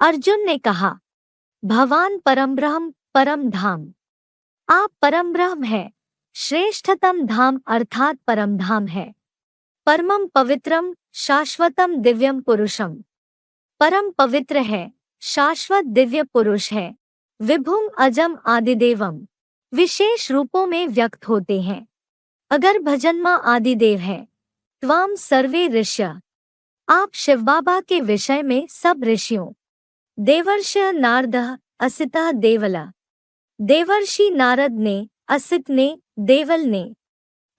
अर्जुन ने कहा, भवान परमब्रह्म परम धाम। आप परमब्रह्म है, श्रेष्ठतम धाम अर्थात परम धाम है। परमम पवित्रम शाश्वतम दिव्यम पुरुषम। परम पवित्र है, शाश्वत दिव्य पुरुष है। विभुम अजम आदिदेवम, विशेष रूपों में व्यक्त होते हैं। अगर भजन्मा आदिदेव है। त्वाम सर्वे ऋष्य, आप शिव बाबा के विषय में सब ऋषियों। देवर्षि नारद असितः देवला, देवर्षि नारद ने, असित ने, देवल ने,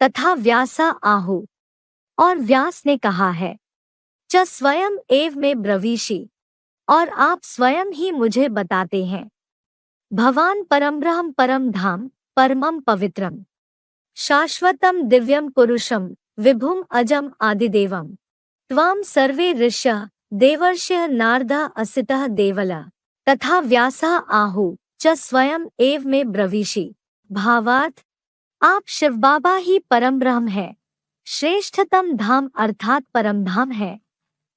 तथा व्यासा आहु, और व्यास ने कहा है। च स्वयं एव में ब्रवीषि, और आप स्वयं ही मुझे बताते हैं। भवान परमब्रह्म परम धाम परमम पवित्रम शाश्वतम दिव्यम पुरुषम विभुम अजम आदिदेवम। त्वाम सर्वे ऋष्यः देवर्षयः नारदः असितः देवला तथा व्यासः आहु च स्वयं एव में ब्रवीषि। भावार्थ, आप शिव बाबा ही परम ब्रह्म है, श्रेष्ठतम धाम अर्थात परम धाम है,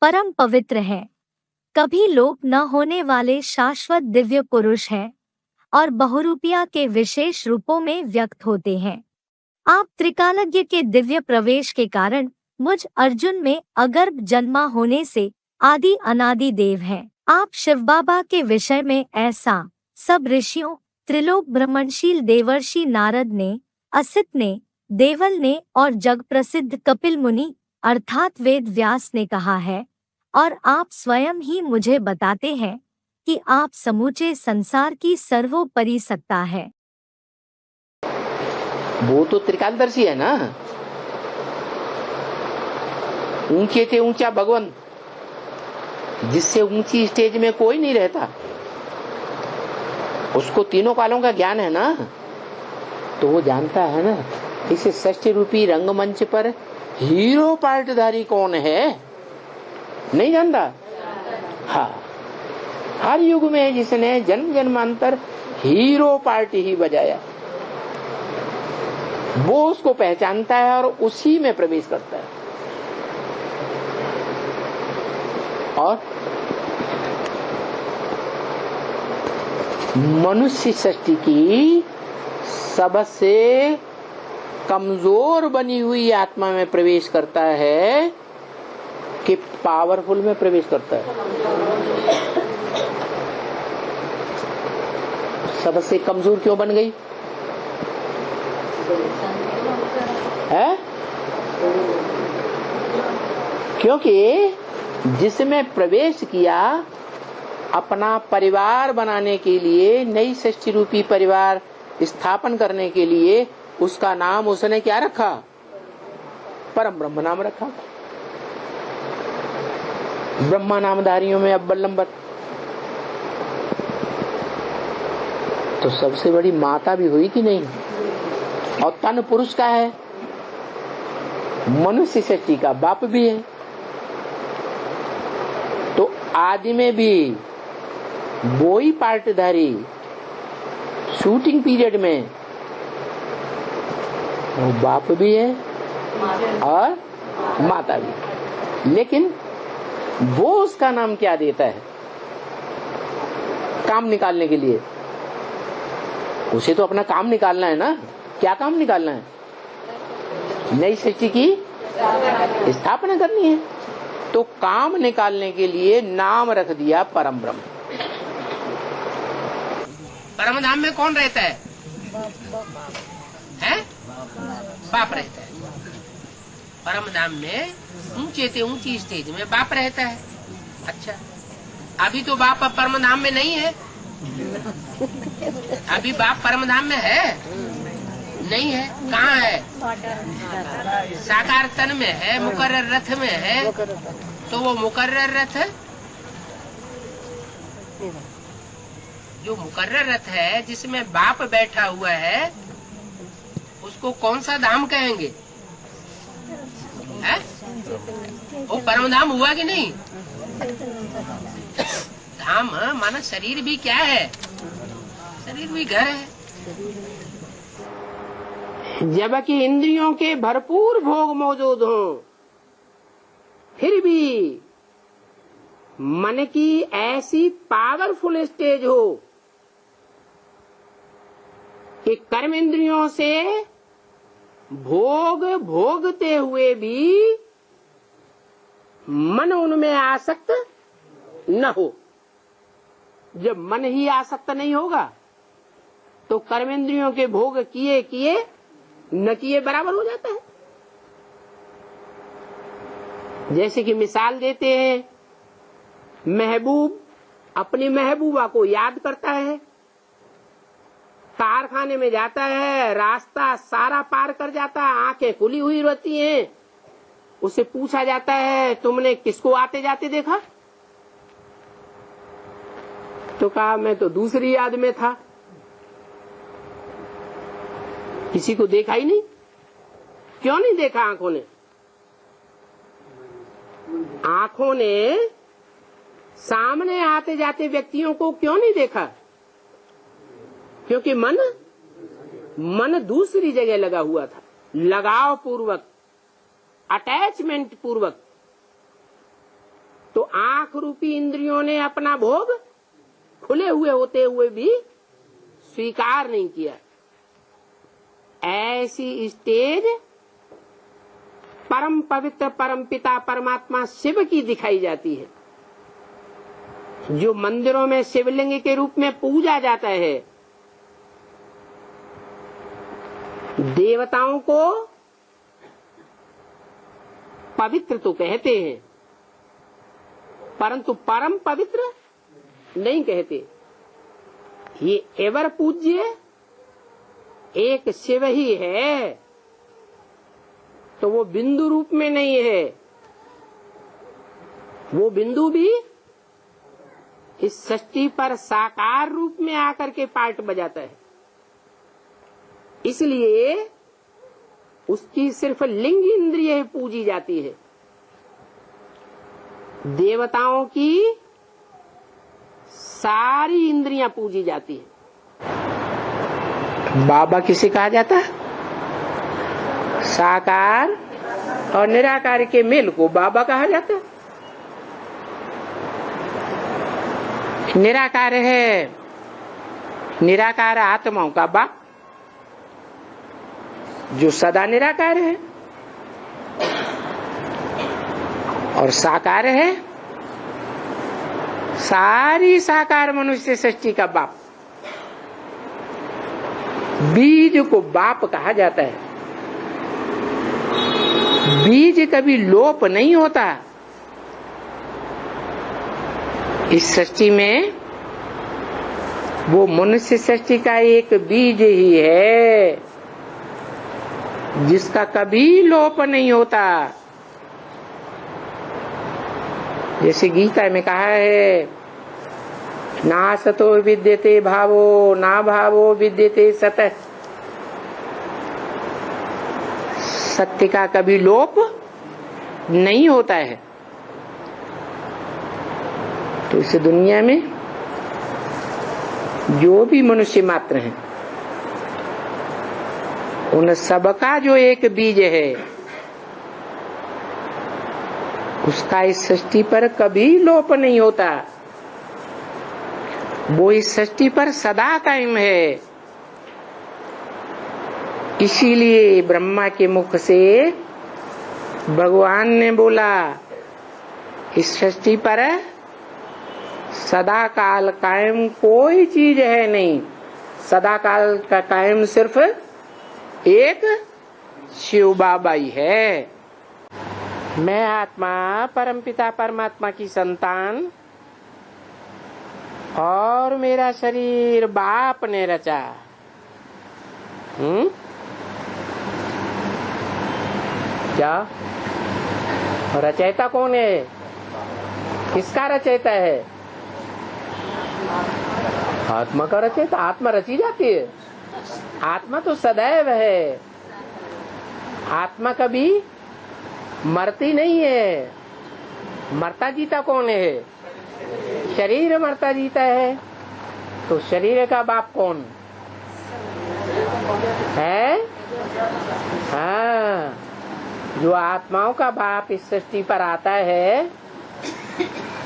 परम पवित्र है, कभी लोप न होने वाले शाश्वत दिव्य पुरुष है और बहुरूपिया के विशेष रूपों में व्यक्त होते हैं। आप त्रिकालज्ञ के दिव्य प्रवेश के कारण मुझ अर्जुन में अगर्भ जन्मा होने से आदि अनादि देव हैं। आप शिव बाबा के विषय में ऐसा सब ऋषियों, त्रिलोक भ्रमणशील देवर्षि नारद ने, असित ने, देवल ने और जग प्रसिद्ध कपिल मुनि अर्थात वेद व्यास ने कहा है, और आप स्वयं ही मुझे बताते हैं कि आप समूचे संसार की सर्वोपरि सत्ता है। वो तो त्रिकालदर्शी है ना, ऊंचे से ऊंचा भगवान, जिससे ऊंची स्टेज में कोई नहीं रहता, उसको तीनों कालों का ज्ञान है ना, तो वो जानता है ना इस षष्ठी रूपी रंगमंच पर हीरो पार्टधारी कौन है, नहीं जानता। हाँ, हर युग में जिसने जन्म जन्मांतर हीरो पार्ट ही बजाया, वो उसको पहचानता है और उसी में प्रवेश करता है। और मनुष्य सृष्टि की सबसे कमजोर बनी हुई आत्मा में प्रवेश करता है कि पावरफुल में प्रवेश करता है। सबसे कमजोर क्यों बन गई है? क्योंकि जिसमें प्रवेश किया अपना परिवार बनाने के लिए, नई सृष्टि रूपी परिवार स्थापन करने के लिए, उसका नाम उसने क्या रखा? परम ब्रह्म नाम रखा। ब्रह्मा नामधारियों में अव्वल नंबर। तो सबसे बड़ी माता भी हुई कि नहीं? और तन पुरुष का है, मनुष्य सृष्टि का बाप भी है। तो आदि में भी वो ही पार्टधारी शूटिंग पीरियड में वो बाप भी है और माता भी। लेकिन वो उसका नाम क्या देता है काम निकालने के लिए? उसे तो अपना काम निकालना है ना। क्या काम निकालना है? नई सृष्टि की स्थापना करनी है। तो काम निकालने के लिए नाम रख दिया परम ब्रह्म। परम धाम में कौन रहता है? हैं? बाप रहता है। परम धाम में ऊंचे से ऊंची स्टेज में बाप रहता है। अच्छा, अभी तो बाप अब परम धाम में नहीं है। अभी बाप परम धाम में है? नहीं है। कहाँ है? साकार तन में है, मुकर्रर रथ में है। तो वो मुकर्रर रथ, जो मुकर्रर रथ है जिसमें बाप बैठा हुआ है, उसको कौन सा धाम कहेंगे? है? वो परम धाम हुआ कि नहीं? धाम माना शरीर भी क्या है? शरीर भी घर है। जबकि इंद्रियों के भरपूर भोग मौजूद हो, फिर भी मन की ऐसी पावरफुल स्टेज हो कि कर्म इंद्रियों से भोग भोगते हुए भी मन उनमें आसक्त न हो। जब मन ही आसक्त नहीं होगा तो कर्मेंद्रियों के भोग किए किए न किए बराबर हो जाता है। जैसे कि मिसाल देते हैं, महबूब अपनी महबूबा को याद करता है, कारखाने में जाता है, रास्ता सारा पार कर जाता है, आंखें खुली हुई रहती हैं, उससे पूछा जाता है तुमने किसको आते जाते देखा? तो कहा मैं तो दूसरी याद में था, किसी को देखा ही नहीं। क्यों नहीं देखा? आंखों ने सामने आते जाते व्यक्तियों को क्यों नहीं देखा? क्योंकि मन दूसरी जगह लगा हुआ था, लगाव पूर्वक, अटैचमेंट पूर्वक। तो आंख रूपी इंद्रियों ने अपना भोग खुले हुए होते हुए भी स्वीकार नहीं किया। ऐसी स्टेज परम पवित्र परम पिता परमात्मा शिव की दिखाई जाती है, जो मंदिरों में शिवलिंग के रूप में पूजा जाता है। देवताओं को पवित्र तो कहते हैं, परंतु परम पवित्र नहीं कहते। ये एवर पूज्य एक शिव ही है, तो वो बिंदु रूप में नहीं है। वो बिंदु भी इस सृष्टि पर साकार रूप में आकर के पार्ट बजाता है। इसलिए उसकी सिर्फ लिंग इंद्रिय पूजी जाती है। देवताओं की सारी इंद्रियां पूजी जाती है। बाबा किसे कहा जाता है? साकार और निराकार के मेल को बाबा कहा जाता है। निराकार है, निराकार आत्माओं का बाप, जो सदा निराकार है, और साकार है सारी साकार मनुष्य सृष्टि का बाप। बीज को बाप कहा जाता है। बीज कभी लोप नहीं होता। इस सृष्टि में वो मनुष्य सृष्टि का एक बीज ही है जिसका कभी लोप नहीं होता। जैसे गीता में कहा है, ना सतो विद्यते भावो ना भावो विद्यते सतः। सत्य का कभी लोप नहीं होता है। तो इस दुनिया में जो भी मनुष्य मात्र हैं, उन सबका जो एक बीज है, उसका इस सृष्टि पर कभी लोप नहीं होता। वो इस सृष्टि पर सदा कायम है। इसीलिए ब्रह्मा के मुख से भगवान ने बोला, इस सृष्टि पर सदा काल कायम कोई चीज है नहीं। सदा काल का कायम सिर्फ एक शिव बाबा ही है। मैं आत्मा परमपिता परमात्मा की संतान और मेरा शरीर बाप ने रचा। क्या रचयिता कौन है? किसका रचयिता है? आत्मा का रचयिता। आत्मा रची जाती है। आत्मा तो सदैव है। आत्मा कभी मरती नहीं है। मरता जीता कौन है? शरीर मरता जीता है। तो शरीर का बाप कौन है? हाँ, जो आत्माओं का बाप इस सृष्टि पर आता है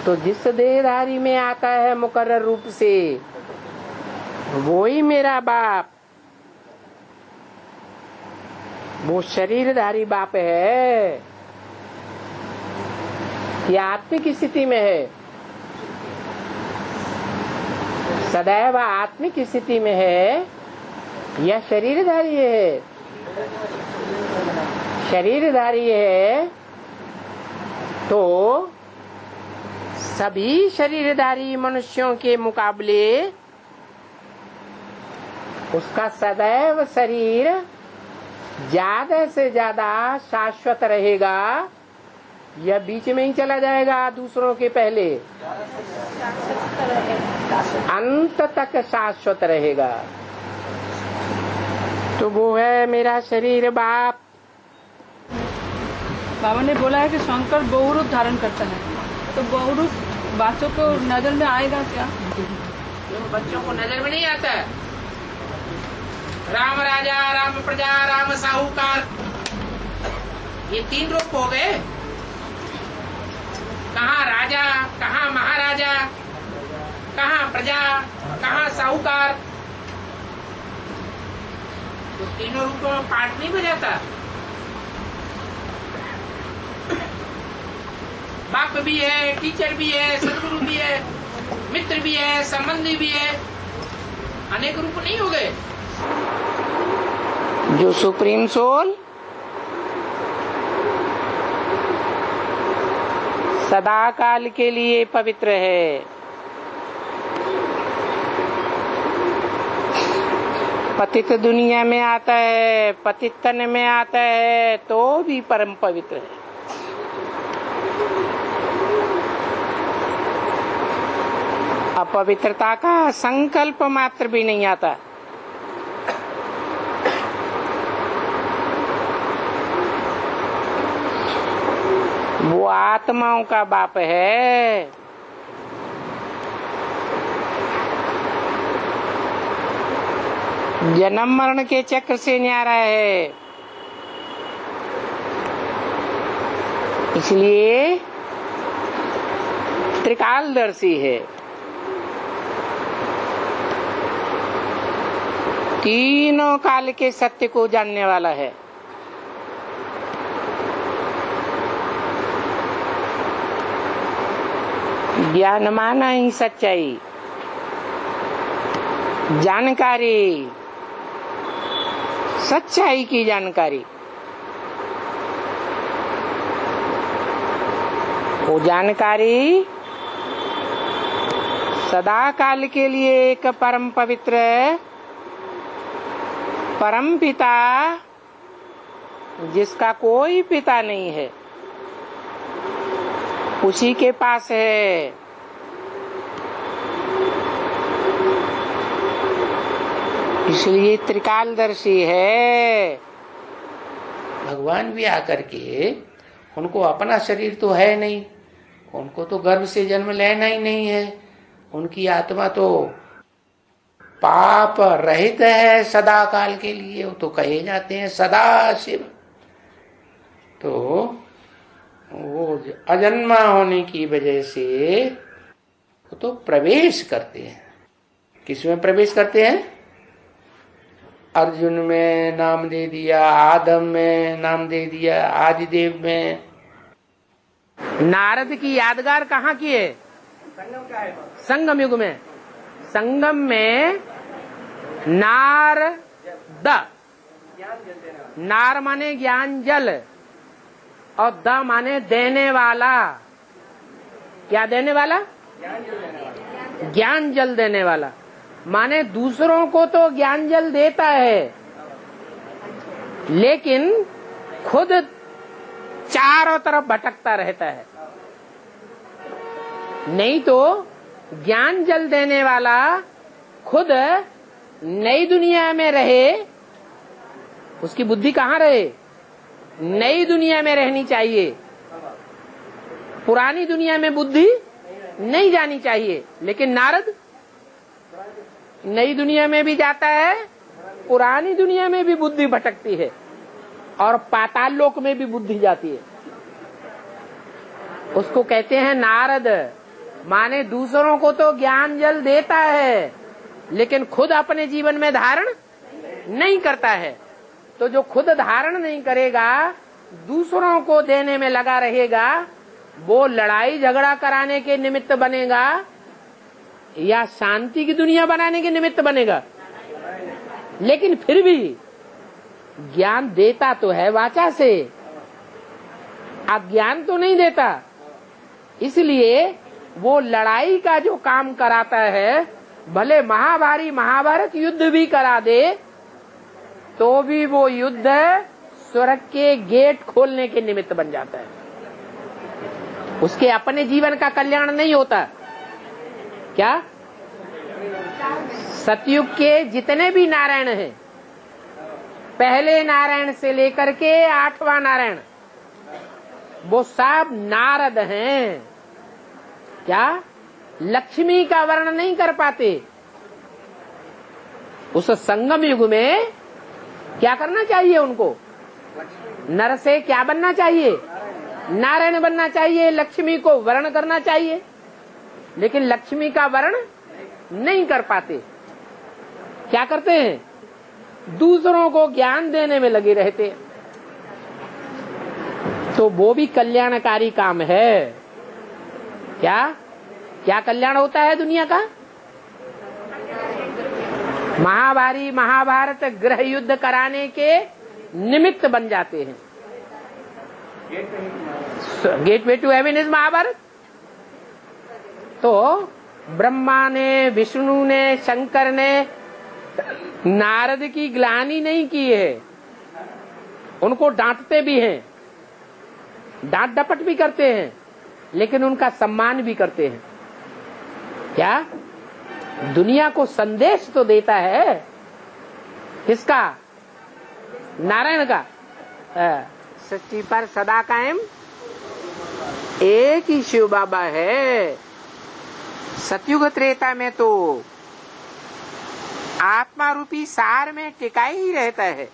तो जिस देहधारी में आता है मुकर्रर रूप से, वो ही मेरा बाप, वो शरीरधारी बाप है। ये आत्मिक स्थिति में है, सदैव आत्मिक स्थिति में है, या शरीरधारी है। शरीरधारी है तो सभी शरीरधारी मनुष्यों के मुकाबले उसका सदैव शरीर ज्यादा से ज्यादा शाश्वत रहेगा, या बीच में ही चला जाएगा दूसरों के पहले? अंत तक शाश्वत रहेगा। तो वो है मेरा शरीर बाप। बाबा ने बोला है कि शंकर बहुरूप धारण करता है, तो बहुरूप बच्चों को नजर में आएगा क्या? क्यों बच्चों को नजर में नहीं आता? राम राजा, राम प्रजा, राम साहूकार, ये 3 रूप हो गए। कहाँ राजा, कहाँ महाराजा, कहाँ प्रजा, कहाँ साहूकार। तो तीनों रूपों में पाठ नहीं बजाता। बाप भी है, टीचर भी है, सदगुरु भी है, मित्र भी है, संबंधी भी है, अनेक रूप नहीं हो गए। जो सुप्रीम सोल सदा काल के लिए पवित्र है, पतित दुनिया में आता है, पतित तन में आता है, तो भी परम पवित्र है। अपवित्रता का संकल्प मात्र भी नहीं आता। वो आत्माओं का बाप है। जन्म मरण के चक्र से न्यारा है, इसलिए त्रिकालदर्शी है। तीनों काल के सत्य को जानने वाला है। ज्ञान माना ही सच्चाई, जानकारी, सच्चाई की जानकारी। वो जानकारी सदा काल के लिए एक परम पवित्र परम पिता, जिसका कोई पिता नहीं है, उसी के पास है। इसलिए त्रिकालदर्शी है। भगवान भी आकर के, उनको अपना शरीर तो है नहीं, उनको तो गर्भ से जन्म लेना ही नहीं है, उनकी आत्मा तो पाप रहित है सदा काल के लिए। वो तो कहे जाते हैं सदा शिव। तो वो अजन्मा होने की वजह से वो तो प्रवेश करते हैं। किसमें प्रवेश करते हैं? अर्जुन में नाम दे दिया, आदम में नाम दे दिया, आदिदेव में। नारद की यादगार कहाँ की है? संगम युग में। संगम में नारद, नार माने ज्ञान जल और द माने देने वाला। क्या देने वाला? ज्ञान जल देने वाला। माने दूसरों को तो ज्ञान जल देता है, लेकिन खुद चारों तरफ भटकता रहता है। नहीं तो ज्ञान जल देने वाला खुद नई दुनिया में रहे, उसकी बुद्धि कहाँ रहे? नई दुनिया में रहनी चाहिए। पुरानी दुनिया में बुद्धि नहीं जानी चाहिए। लेकिन नारद नई दुनिया में भी जाता है, पुरानी दुनिया में भी बुद्धि भटकती है, और पाताल लोक में भी बुद्धि जाती है। उसको कहते हैं नारद। माने दूसरों को तो ज्ञान जल देता है, लेकिन खुद अपने जीवन में धारण नहीं करता है। तो जो खुद धारण नहीं करेगा, दूसरों को देने में लगा रहेगा, वो लड़ाई झगड़ा कराने के निमित्त बनेगा या शांति की दुनिया बनाने के निमित्त बनेगा। लेकिन फिर भी ज्ञान देता तो है वाचा से, अज्ञान तो नहीं देता। इसलिए वो लड़ाई का जो काम कराता है, भले महाभारी महाभारत युद्ध भी करा दे, तो भी वो युद्ध स्वर्ग के गेट खोलने के निमित्त बन जाता है। उसके अपने जीवन का कल्याण नहीं होता। क्या सतयुग के जितने भी नारायण हैं, पहले नारायण से लेकर के 8वां नारायण, वो सब नारद हैं। क्या लक्ष्मी का वर्णन नहीं कर पाते। उस संगम युग में क्या करना चाहिए उनको? नर से क्या बनना चाहिए? नारायण बनना चाहिए। लक्ष्मी को वर्ण करना चाहिए, लेकिन लक्ष्मी का वर्ण नहीं कर पाते। क्या करते हैं? दूसरों को ज्ञान देने में लगे रहते हैं। तो वो भी कल्याणकारी काम है। क्या क्या कल्याण होता है दुनिया का? महाभारी महाभारत गृह युद्ध कराने के निमित्त बन जाते हैं। Gateway to heaven is Mahabharata. तो ब्रह्मा ने, विष्णु ने, शंकर ने नारद की ग्लानि नहीं की है, उनको डांटते भी हैं, डांट डपट भी करते हैं, लेकिन उनका सम्मान भी करते हैं। क्या दुनिया को संदेश तो देता है। किसका? नारायण का। सृष्टि पर सदा कायम एक ही शिव बाबा है। सतयुग त्रेता में तो आत्मा रूपी सार में टिका ही रहता है,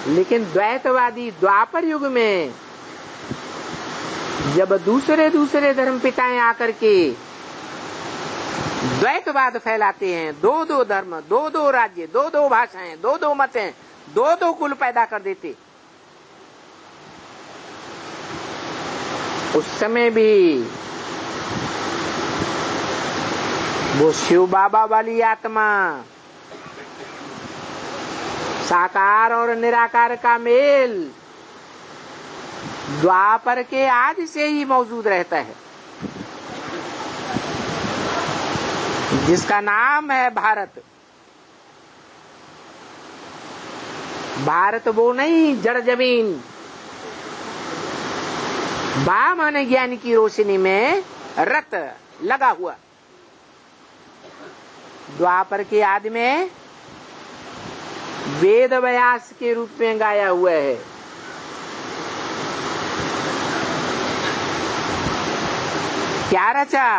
लेकिन द्वैतवादी द्वापर युग में जब दूसरे दूसरे धर्म पिताएं आकर के द्वैतवाद फैलाते हैं, दो दो धर्म, दो दो राज्य, दो दो भाषाएं, दो दो मतें, दो दो कुल पैदा कर देते, उस समय भी वो शिव बाबा वाली आत्मा साकार और निराकार का मेल द्वापर के आदि से ही मौजूद रहता है, जिसका नाम है भारत। भारत वो नहीं जड़ जमीन। बा माने ज्ञान की रोशनी में रत लगा हुआ। द्वापर के आदि में वेद व्यास के रूप में गाया हुआ है। क्या रचा?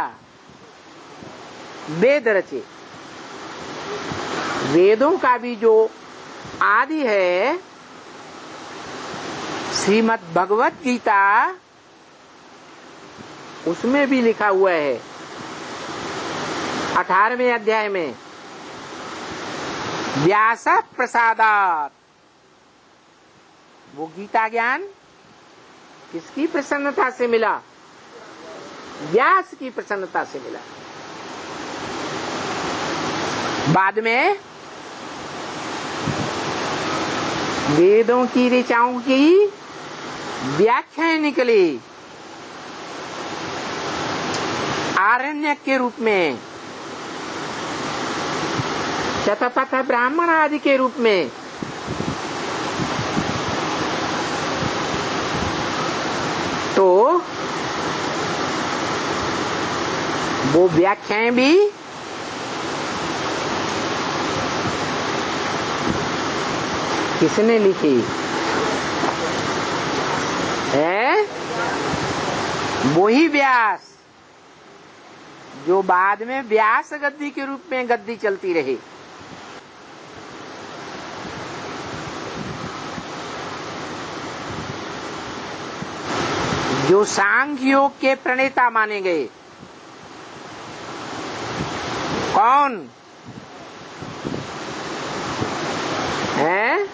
वेद रचे। वेदों का भी जो आदि है, श्रीमद् भगवत गीता, उसमें भी लिखा हुआ है 18वें अध्याय में, व्यास प्रसादात। वो गीता ज्ञान किसकी प्रसन्नता से मिला? व्यास की प्रसन्नता से मिला। बाद में वेदों की ऋचाओं की व्याख्याएं निकली आरण्यक के रूप में, शतपथ ब्राह्मण आदि के रूप में। तो वो व्याख्याएं भी किसने लिखी है? वही व्यास जो बाद में व्यास गद्दी के रूप में गद्दी चलती रही। जो सांख्य योग के प्रणेता माने गए। कौन है?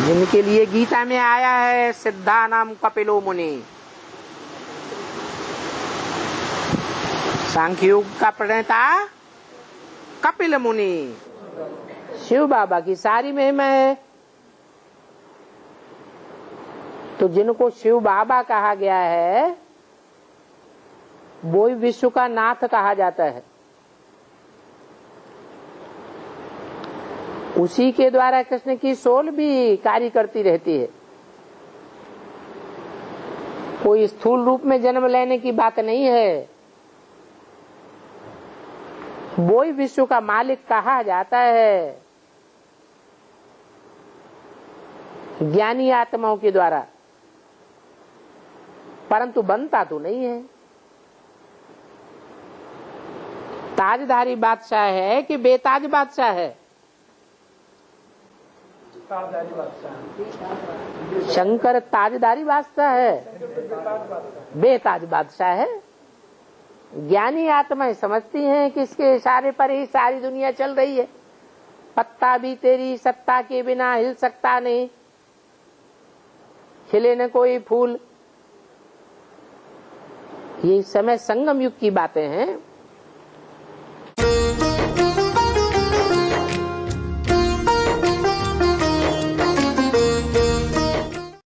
जिनके लिए गीता में आया है सिद्धा नाम कपिलो मुनि। सांख्य योग का प्रणेता कपिल मुनि। शिव बाबा की सारी महिमा है। तो जिनको शिव बाबा कहा गया है वो ही विश्व का नाथ कहा जाता है। उसी के द्वारा कृष्ण की सोल भी कार्य करती रहती है। कोई स्थूल रूप में जन्म लेने की बात नहीं है। वो ही विश्व का मालिक कहा जाता है ज्ञानी आत्माओं के द्वारा, परंतु बनता तो नहीं है। ताजधारी बादशाह है कि बेताज बादशाह है? शंकर ताजदारी बादशाह है, बेताज बादशाह है। ज्ञानी आत्माएं समझती हैं कि इसके इशारे पर ही सारी दुनिया चल रही है। पत्ता भी तेरी सत्ता के बिना हिल सकता नहीं, खिले न कोई फूल। ये समय संगम युग की बातें हैं।